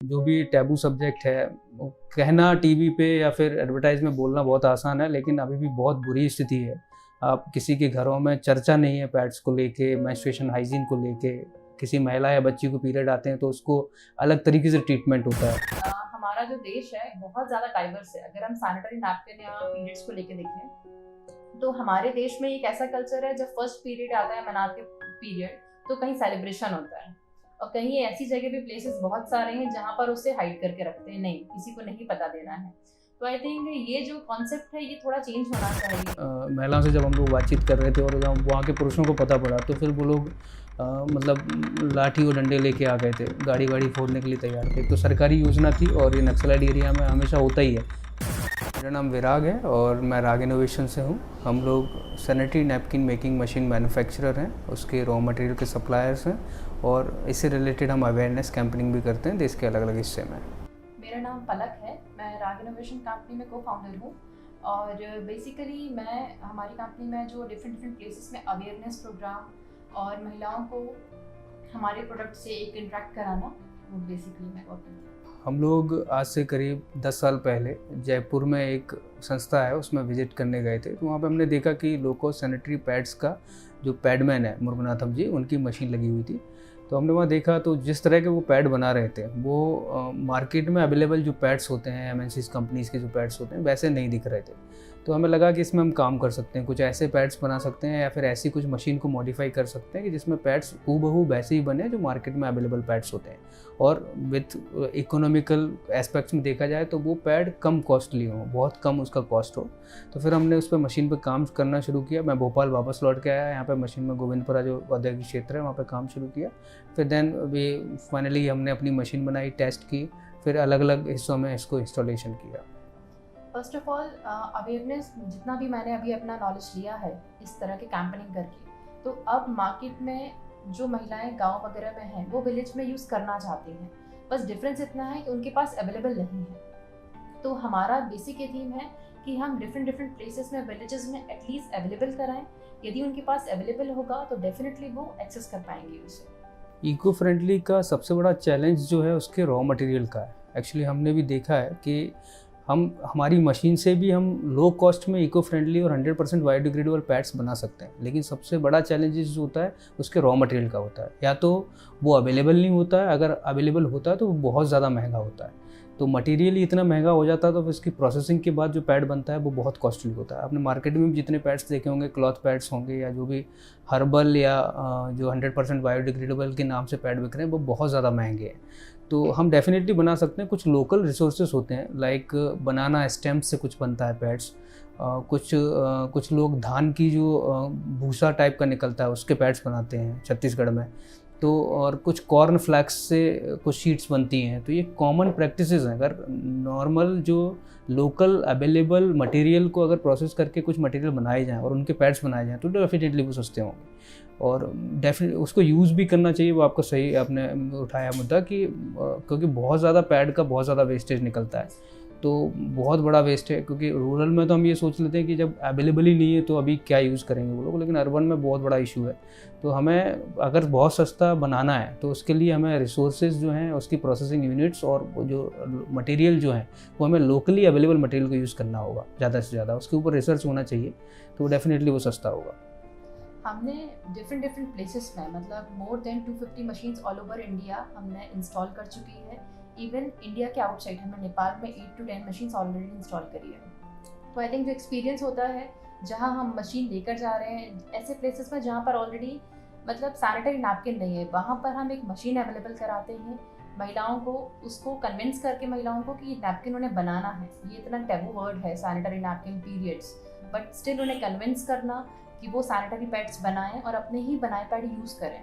जो भी taboo subject है वो कहना टीवी पे या फिर एडवर्टाइज में बोलना बहुत आसान है, लेकिन अभी भी बहुत बुरी स्थिति है। आप किसी के घरों में चर्चा नहीं है पैड्स को लेके, मेंस्ट्रुएशन हाइजीन को लेके। किसी महिला या बच्ची को पीरियड आते हैं तो उसको अलग तरीके से ट्रीटमेंट होता है। हमारा जो देश है बहुत ज़्यादा डाइवर्स है। अगर हम सैनिटरी नैपकिन या पीरियड्स को लेके देखें तो हमारे देश में एक ऐसा कल्चर है, जब फर्स्ट पीरियड आता है मनाते पीरियड तो कहीं सेलिब्रेशन होता है, और कहीं ऐसी जगह भी प्लेसेस बहुत सारे हैं जहाँ पर उसे हाइड करके रखते हैं, नहीं किसी को नहीं पता देना है। तो आई थिंक ये जो कॉन्सेप्ट है ये थोड़ा चेंज होना चाहिए। महिलाओं से जब हम लोग बातचीत कर रहे थे और जब वहाँ के पुरुषों को पता पड़ा तो फिर वो लोग मतलब लाठी और डंडे लेके आ गए थे, गाड़ी वाड़ी फोड़ने के लिए तैयार थे। तो सरकारी योजना थी और ये नक्सलाइट एरिया में हमेशा होता ही है। मेरा नाम विराग है और मैं राग इनोवेशन से हूँ। हम लोग sanitary napkin making machine manufacturer हैं, उसके रॉ मटेरियल के सप्लायर्स हैं, और इससे रिलेटेड हम अवेयरनेस कैंपेनिंग भी करते हैं देश के अलग अलग हिस्से में। मेरा नाम पलक है, मैं राग इनोवेशन कंपनी में को फाउंडर हूँ। और बेसिकली मैं हमारी कंपनी में जो डिफरेंट प्लेसेस में अवेयरनेस प्रोग्राम और महिलाओं को हमारे प्रोडक्ट से एक इंटरेक्ट कराना, वो बेसिकली मैं करती हूँ। हम लोग आज से करीब 10 साल पहले जयपुर में एक संस्था है उसमें विजिट करने गए थे। तो वहाँ पे हमने देखा कि लो कॉस्ट सैनिटरी पैड्स का जो पैडमैन है मुरुगनाथम जी, उनकी मशीन लगी हुई थी। तो हमने वहाँ देखा तो जिस तरह के वो पैड बना रहे थे वो मार्केट में अवेलेबल जो पैड्स होते हैं एमएनसीज कंपनीज़ के जो पैड्स होते हैं वैसे नहीं दिख रहे थे। तो हमें लगा कि इसमें हम काम कर सकते हैं, कुछ ऐसे पैड्स बना सकते हैं या फिर ऐसी कुछ मशीन को मॉडिफाई कर सकते हैं कि जिसमें पैड्स हूबहू वैसे ही बने जो मार्केट में अवेलेबल पैड्स होते हैं, और विथ इकोनॉमिकल एस्पेक्ट्स में देखा जाए तो वो पैड कम कॉस्टली हो, बहुत कम उसका कॉस्ट हो। तो फिर हमने उस पर मशीन पर काम करना शुरू किया। मैं भोपाल वापस लौट के आया, यहाँ पे मशीन में गोविंदपुरा जो औद्योगिक क्षेत्र है वहाँ पे काम शुरू किया। फिर देन वे फाइनली हमने अपनी मशीन बनाई, टेस्ट की, फिर अलग अलग हिस्सों में इसको इंस्टॉलेशन किया। फर्स्ट ऑफ ऑल अवेयरनेस जितना भी मैंने अभी अपना नॉलेज लिया है इस तरह के कैंपेनिंग करके, तो अब मार्केट में जो महिलाएं गांव वगैरह में हैं वो विलेज में यूज़ करना चाहती हैं। बस डिफरेंस इतना है कि उनके पास अवेलेबल नहीं है। तो हमारा बेसिक ये थीम है कि हम डिफरेंट प्लेसेस में, विलेजेस में एटलीस्ट अवेलेबल कराएं। यदि उनके पास अवेलेबल होगा तो डेफिनेटली वो एक्सेस कर पाएंगे उसे। इको फ्रेंडली का सबसे बड़ा चैलेंज जो है उसके रॉ मटेरियल का है। एक्चुअली हमने भी देखा है कि हमारी मशीन से भी हम लो कॉस्ट में इको फ्रेंडली और 100% बायोडिग्रेडेबल पैड्स बना सकते हैं, लेकिन सबसे बड़ा चैलेंजेस जो होता है उसके रॉ मटेरियल का होता है। या तो वो अवेलेबल नहीं होता है, अगर अवेलेबल होता है तो वो बहुत ज़्यादा महंगा होता है। तो मटेरियल इतना महंगा हो जाता है तो फिर इसकी प्रोसेसिंग के बाद जो पैड बनता है वो बहुत कॉस्टली होता है। आपने मार्केट में भी जितने पैड्स देखे होंगे, क्लॉथ पैड्स होंगे या जो भी हर्बल या जो 100% बायोडिग्रेडेबल के नाम से पैड बिक रहे हैं वो बहुत ज़्यादा महंगे हैं। तो हम डेफिनेटली बना सकते हैं। कुछ लोकल रिसोर्सेज होते हैं, लाइक बनाना स्टेम से कुछ बनता है पैड्स। कुछ लोग धान की जो भूसा टाइप का निकलता है उसके पैड्स बनाते हैं छत्तीसगढ़ में। तो और कुछ कॉर्न फ्लैक्स से कुछ शीट्स बनती हैं। तो ये कॉमन प्रैक्टिसेस हैं। अगर नॉर्मल जो लोकल अवेलेबल मटेरियल को अगर प्रोसेस करके कुछ मटेरियल बनाए जाएँ और उनके पैड्स बनाए जाएँ तो डेफिनेटली वो सस्ते होंगे, और डेफिनेट उसको यूज़ भी करना चाहिए। वो आपको सही आपने उठाया मुद्दा कि क्योंकि बहुत ज़्यादा पैड का बहुत ज़्यादा वेस्टेज निकलता है, तो बहुत बड़ा वेस्ट है। क्योंकि रूरल में तो हम ये सोच लेते हैं कि जब अवेलेबल ही नहीं है तो अभी क्या यूज़ करेंगे वो लोग, लेकिन अर्बन में बहुत बड़ा इशू है। तो हमें अगर बहुत सस्ता बनाना है तो उसके लिए हमें रिसोर्सेज जो हैं, उसकी प्रोसेसिंग यूनिट्स और जो मटेरियल जो हैं वो हमें लोकली अवेलेबल मटेरियल को यूज़ करना होगा ज़्यादा से ज़्यादा। उसके ऊपर रिसर्च होना चाहिए, तो डेफिनेटली वो सस्ता होगा। हमने डिफरेंट प्लेसेस में, मतलब more than 250 machines all over India हमने इंस्टॉल कर चुकी है। इवन इंडिया के आउटसाइड हमने नेपाल में 8 to 10 मशीन्स ऑलरेडी इंस्टॉल करी है। तो आई थिंक जो एक्सपीरियंस होता है जहाँ हम मशीन लेकर जा रहे हैं ऐसे प्लेसेस में जहाँ पर ऑलरेडी मतलब सैनिटरी नैपकिन नहीं है, वहाँ पर हम एक मशीन अवेलेबल कराते हैं महिलाओं को, उसको कन्विंस करके महिलाओं को कि नैपकिन उन्हें बनाना है। ये इतना टैबू वर्ड है sanitary napkin periods, but still उन्हें कन्विंस करना कि वो सैनिटरी पैड्स बनाएं और अपने ही बनाए पैड यूज़ करें।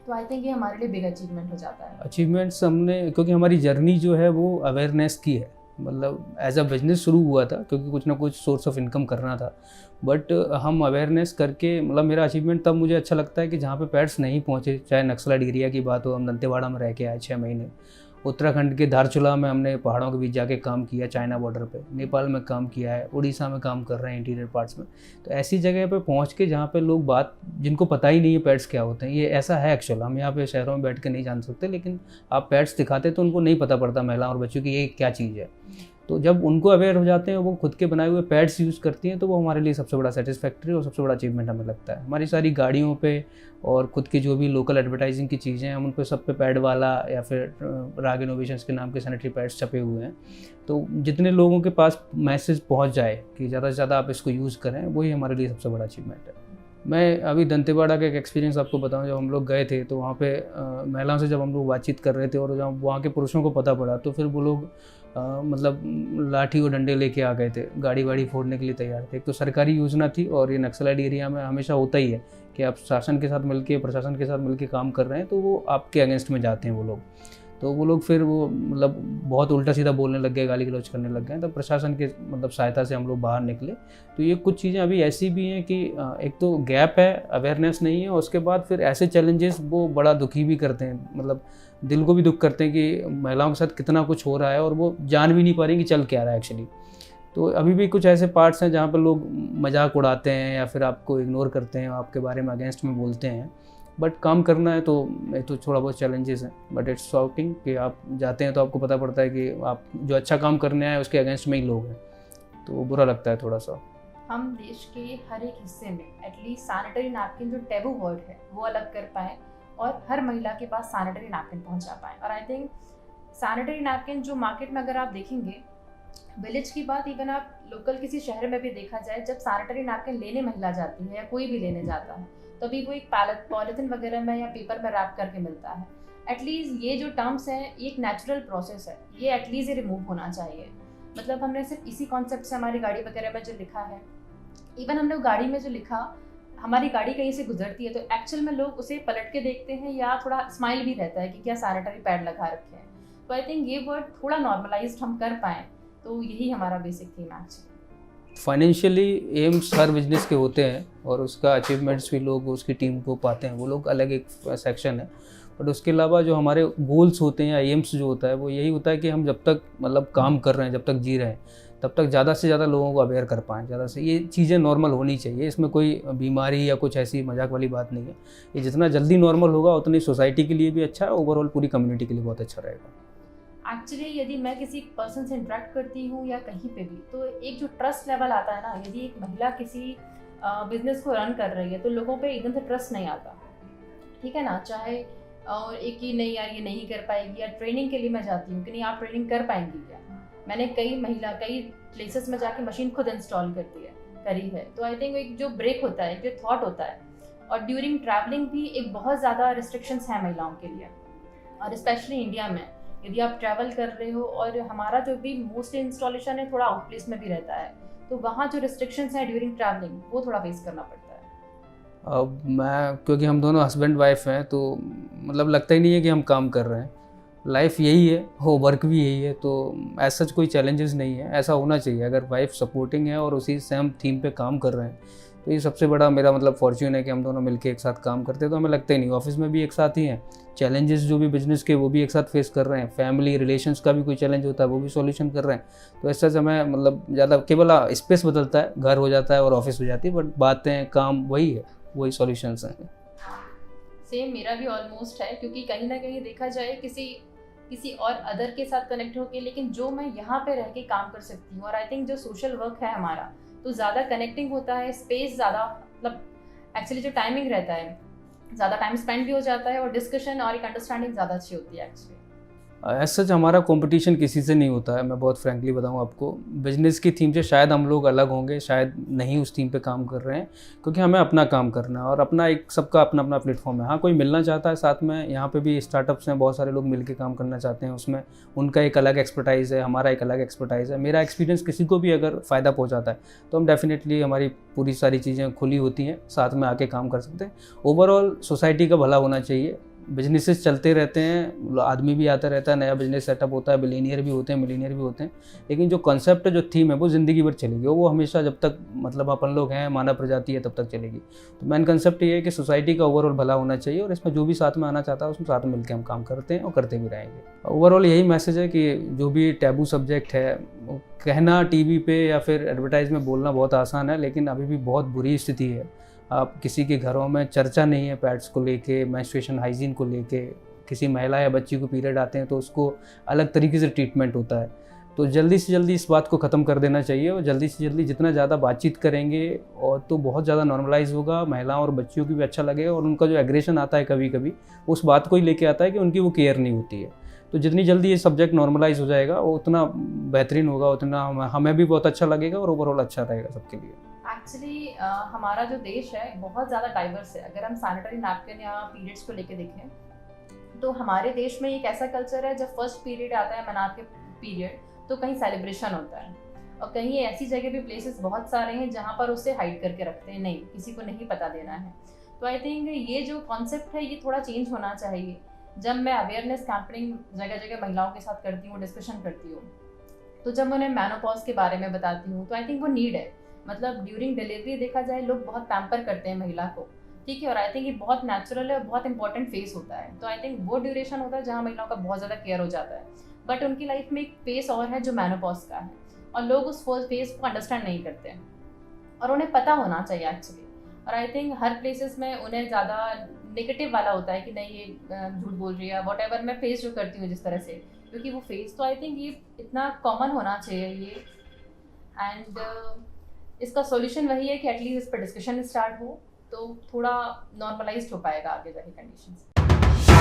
तो आई थिंक ये हमारे लिए बिग अचीवमेंट हो जाता है। अचीवमेंट्स हमने, क्योंकि हमारी जर्नी जो है वो अवेयरनेस की है। मतलब एज अ बिजनेस शुरू हुआ था क्योंकि कुछ ना कुछ सोर्स ऑफ इनकम करना था, बट हम अवेयरनेस करके, मतलब मेरा अचीवमेंट तब मुझे अच्छा लगता है कि जहाँ पे पैड्स नहीं पहुँचे, चाहे नक्सलाइट एरिया की बात हो, हम दंतेवाड़ा में रह के आए 6 महीने, उत्तराखंड के धारचूला में हमने पहाड़ों के बीच जाके काम किया, चाइना बॉर्डर पे, नेपाल में काम किया है, उड़ीसा में काम कर रहे हैं इंटीरियर पार्ट्स में। तो ऐसी जगह पे पहुंच के जहाँ पे लोग जिनको पता ही नहीं है पेट्स क्या होते हैं, ये ऐसा है एक्चुअल। हम यहाँ पे शहरों में बैठ के नहीं जान सकते, लेकिन आप पेट्स दिखाते तो उनको नहीं पता पड़ता महिलाओं और बच्चों की ये क्या चीज़ है। तो जब उनको अवेयर हो जाते हैं, वो खुद के बनाए हुए पैड्स यूज़ करती हैं, तो वो हमारे लिए सबसे बड़ा सेटिस्फैक्ट्री और सबसे बड़ा अचीवमेंट हमें लगता है। हमारी सारी गाड़ियों पे और खुद की जो भी लोकल एडवर्टाइजिंग की चीज़ें हैं, हम उन पे सब पे पैड वाला या फिर राग इनोवेशंस के नाम के सैनिटरी पैड्स छपे हुए हैं। तो जितने लोगों के पास मैसेज पहुंच जाए कि ज़्यादा से ज़्यादा आप इसको यूज़ करें, वही हमारे लिए सबसे बड़ा अचीवमेंट है। मैं अभी दंतेवाड़ा का एक एक्सपीरियंस आपको बताऊं। जब हम लोग गए थे तो वहाँ पे महिलाओं से जब हम लोग बातचीत कर रहे थे और जब वहाँ के पुरुषों को पता पड़ा, तो फिर वो लोग मतलब लाठी और डंडे लेके आ गए थे, गाड़ी वाड़ी फोड़ने के लिए तैयार थे। एक तो सरकारी योजना थी, और ये नक्सलाइट एरिया में हमेशा होता ही है कि आप शासन के साथ मिलके, प्रशासन के साथ मिलके काम कर रहे हैं, तो वो आपके अगेंस्ट में जाते हैं वो लोग। तो वो लोग फिर वो मतलब बहुत उल्टा सीधा बोलने लग गए, गाली गलौज करने लग गए। तब प्रशासन के मतलब सहायता से हम लोग बाहर निकले। तो ये कुछ चीज़ें अभी ऐसी भी हैं कि एक तो गैप है, अवेयरनेस नहीं है, और उसके बाद फिर ऐसे चैलेंजेस वो बड़ा दुखी भी करते हैं, मतलब दिल को भी दुख करते हैं कि महिलाओं के साथ कितना कुछ हो रहा है और वो जान भी नहीं पा रही कि चल क्या रहा है एक्चुअली। तो अभी भी कुछ ऐसे पार्ट्स हैं जहाँ पर लोग मजाक उड़ाते हैं या फिर आपको इग्नोर करते हैं, आपके बारे में अगेंस्ट में बोलते हैं। बट काम करना है तो थोड़ा बहुत चैलेंजेस हैं, बट इट्स शॉकिंग कि आप जाते हैं तो आपको पता पड़ता है कि आप जो अच्छा काम करने आए उसके अगेंस्ट में ही लोग हैं, तो बुरा लगता है थोड़ा सा। हम देश के हर एक हिस्से में एटलीस्ट सैनिटरी नैपकिन जो टैबू वर्ड है वो अलग कर पाएँ और हर महिला के पास सैनिटरी नैपकिन पहुंचा पाएँ। और आई थिंक सैनिटरी नैपकिन जो मार्केट में अगर आप देखेंगे, विलेज की बात इवन आप लोकल किसी शहर में भी देखा जाए, जब सैनिटरी नैपकिन लेने महिला जाती है या कोई भी लेने जाता है, तभी वो एक पॉलिथीन वगैरह में या पेपर में रैप करके मिलता है। एटलीस्ट ये जो टर्म्स हैं, ये एक नेचुरल प्रोसेस है, ये एटलीस्ट ये रिमूव होना चाहिए। मतलब हमने सिर्फ इसी कॉन्सेप्ट से हमारी गाड़ी वगैरह में जो लिखा है, इवन हमने गाड़ी में जो लिखा, हमारी गाड़ी कहीं से गुजरती है तो एक्चुअल में लोग उसे पलट के देखते हैं या थोड़ा स्माइल भी रहता है कि क्या सैनिटरी पैड लगा रखे हैं। तो आई थिंक ये वर्ड थोड़ा नॉर्मलाइज्ड हम कर पाएँ, तो यही हमारा बेसिक थीम है। फाइनेंशियली एम्स हर बिजनेस के होते हैं और उसका अचीवमेंट्स भी लोग उसकी टीम को पाते हैं, वो लोग अलग एक सेक्शन है। बट उसके अलावा जो हमारे गोल्स होते हैं या एम्स जो होता है, वो यही होता है कि हम जब तक मतलब काम कर रहे हैं, जब तक जी रहे हैं, तब तक ज़्यादा से ज़्यादा लोगों को अवेयर कर पाएँ। ज़्यादा से ये चीज़ें नॉर्मल होनी चाहिए, इसमें कोई बीमारी या कुछ ऐसी मजाक वाली बात नहीं है। ये जितना जल्दी नॉर्मल होगा उतनी सोसाइटी के लिए भी अच्छा है, ओवरऑल पूरी कम्युनिटी के लिए बहुत अच्छा रहेगा। एक्चुअली यदि मैं किसी पर्सन से इंटरेक्ट करती हूँ या कहीं पे भी, तो एक जो ट्रस्ट लेवल आता है ना, यदि एक महिला किसी बिजनेस को रन कर रही है तो लोगों पे एकदम से ट्रस्ट नहीं आता, ठीक है ना। चाहे और एक ही नहीं यार ये नहीं कर पाएगी, या ट्रेनिंग के लिए मैं जाती हूँ कि नहीं आप ट्रेनिंग कर पाएंगी क्या। मैंने कई प्लेसेस में जाके मशीन खुद इंस्टॉल करी है। तो आई थिंक एक जो ब्रेक होता है, जो थॉट होता है, और ड्यूरिंग ट्रैवलिंग भी एक बहुत ज़्यादा रिस्ट्रिक्शंस हैं महिलाओं के लिए, और स्पेशली इंडिया में यदि आप ट्रैवल कर रहे हो, और हमारा जो भी मोस्टली इंस्टॉलेशन है थोड़ा आउट प्लेस में भी रहता है, तो वहाँ जो रिस्ट्रिक्शंस हैं ड्यूरिंग ट्रैवलिंग वो थोड़ा फेस करना पड़ता है। अब मैं, क्योंकि हम दोनों हस्बैंड वाइफ हैं, तो मतलब लगता ही नहीं है कि हम काम कर रहे हैं। लाइफ यही है, हो वर्क भी यही है, तो ऐसा कोई चैलेंजेस नहीं है। ऐसा होना चाहिए, अगर वाइफ सपोर्टिंग है और उसी सेम थीम पे काम कर रहे हैं, तो ये सबसे बड़ा मेरा मतलब फॉर्च्यून है कि हम दोनों मिलके एक साथ काम करते हैं। तो हमें लगता ही नहीं, ऑफिस में भी एक साथ ही हैं, चैलेंजेस जो भी बिजनेस के वो भी एक साथ फेस कर रहे हैं, फैमिली रिलेशंस का भी कोई चैलेंज होता है वो भी सॉल्यूशन कर रहे हैं। तो ऐसा समय मतलब ज़्यादा केवल स्पेस बदलता है, घर हो जाता है और ऑफिस हो जाती है, बट बातें काम वही है, वही सॉल्यूशंस हैं। सेम मेरा भी ऑलमोस्ट है, क्योंकि कहीं ना कहीं देखा जाए किसी और अदर के साथ कनेक्ट होके, लेकिन जो मैं यहाँ पे रह के काम कर सकती हूँ। और आई थिंक जो सोशल वर्क है हमारा, तो ज़्यादा कनेक्टिंग होता है, स्पेस ज़्यादा, मतलब एक्चुअली जो टाइमिंग रहता है ज़्यादा टाइम स्पेंड भी हो जाता है, और डिस्कशन और एक अंडरस्टैंडिंग ज़्यादा अच्छी होती है एक्चुअली। सच हमारा कंपटीशन किसी से नहीं होता है, मैं बहुत फ्रैंकली बताऊं आपको। बिजनेस की थीम से शायद हम लोग अलग होंगे, शायद नहीं उस थीम पे काम कर रहे हैं, क्योंकि हमें अपना काम करना है और अपना एक सबका अपना अपना प्लेटफॉर्म है। हाँ, कोई मिलना चाहता है साथ में, यहाँ पे भी स्टार्टअप्स हैं, बहुत सारे लोग मिलके काम करना चाहते हैं, उसमें उनका एक अलग एक्सपर्टाइज़ है, हमारा एक अलग एक्सपर्टाइज़ है। मेरा एक्सपीरियंस किसी को भी अगर फ़ायदा पहुँचाता है तो हम डेफिनेटली, हमारी पूरी सारी चीज़ें खुली होती हैं, साथ में आके काम कर सकते हैं। ओवरऑल सोसाइटी का भला होना चाहिए, बिजनेसेस चलते रहते हैं, आदमी भी आता रहता है, नया बिजनेस सेटअप होता है, बिलीनियर भी होते हैं, मिलीनियर भी होते हैं, लेकिन जो कॉन्सेप्ट है, जो थीम है, वो ज़िंदगी भर चलेगी, वो हमेशा जब तक मतलब अपन लोग हैं, मानव प्रजाति है, तब तक चलेगी। तो मेन कंसेप्ट ये है कि सोसाइटी का ओवरऑल भला होना चाहिए, और इसमें जो भी साथ में आना चाहता है उसमें साथ में मिलकर हम काम करते हैं और करते भी रहेंगे। ओवरऑल यही मैसेज है कि जो भी टैबू सब्जेक्ट है, कहना टीवी पे या फिर एडवर्टाइज में बोलना बहुत आसान है, लेकिन अभी भी बहुत बुरी स्थिति है। आप किसी के घरों में चर्चा नहीं है पैड्स को लेके, मेंस्ट्रुएशन हाइजीन को लेके, किसी महिला या बच्ची को पीरियड आते हैं तो उसको अलग तरीके से ट्रीटमेंट होता है। तो जल्दी से जल्दी इस बात को ख़त्म कर देना चाहिए, और जल्दी से जल्दी जितना ज़्यादा बातचीत करेंगे और तो बहुत ज़्यादा नॉर्मलाइज होगा, महिलाओं और बच्चियों की भी अच्छा लगेगा, और उनका जो एग्रेशन आता है कभी कभी उस बात को ही लेके आता है कि उनकी वो केयर नहीं होती है। तो जितनी जल्दी ये सब्जेक्ट नॉर्मलाइज हो जाएगा वो उतना बेहतरीन होगा, उतना हमें भी बहुत अच्छा लगेगा और ओवरऑल अच्छा रहेगा सबके लिए। एक्चुअली हमारा जो देश है बहुत ज़्यादा डाइवर्स है। अगर हम सैनिटरी नैपकिन या पीरियड्स को लेके देखें तो हमारे देश में एक ऐसा कल्चर है, जब फर्स्ट पीरियड आता है, मनात के पीरियड, तो कहीं सेलिब्रेशन होता है, और कहीं ऐसी जगह भी प्लेसेस बहुत सारे हैं जहाँ पर उसे हाइड करके रखते हैं, नहीं किसी को नहीं पता देना है। तो आई थिंक ये जो कॉन्सेप्ट है ये थोड़ा चेंज होना चाहिए। जब मैं अवेयरनेस कैंपेनिंग जगह जगह महिलाओं के साथ करती हूँ, डिस्कशन करती हूँ, तो जब मैं उन्हें मेनोपॉज के बारे में बताती हूँ, तो आई थिंक वो नीड है। मतलब ड्यूरिंग डिलीवरी देखा जाए लोग बहुत पैम्पर करते हैं महिला को, ठीक है, और आई थिंक ये बहुत नेचुरल है और बहुत इंपॉर्टेंट फेस होता है। तो आई थिंक वो ड्यूरेशन होता है जहाँ महिलाओं का बहुत ज़्यादा केयर हो जाता है, बट उनकी लाइफ में एक फेस और है जो मेनोपॉज का है, और लोग उस फेस को अंडरस्टैंड नहीं करते हैं, और उन्हें पता होना चाहिए एक्चुअली। और आई थिंक हर प्लेसेस में उन्हें ज़्यादा नेगेटिव वाला होता है कि नहीं ये झूठ बोल रही है, वॉट एवर मैं फेस जो करती हूँ जिस तरह से, क्योंकि वो फेस, तो आई थिंक ये इतना कॉमन होना चाहिए ये। एंड इसका सॉल्यूशन वही है कि एटलीस्ट इस पर डिस्कशन स्टार्ट हो, तो थोड़ा नॉर्मलाइज्ड हो पाएगा आगे जाके कंडीशंस।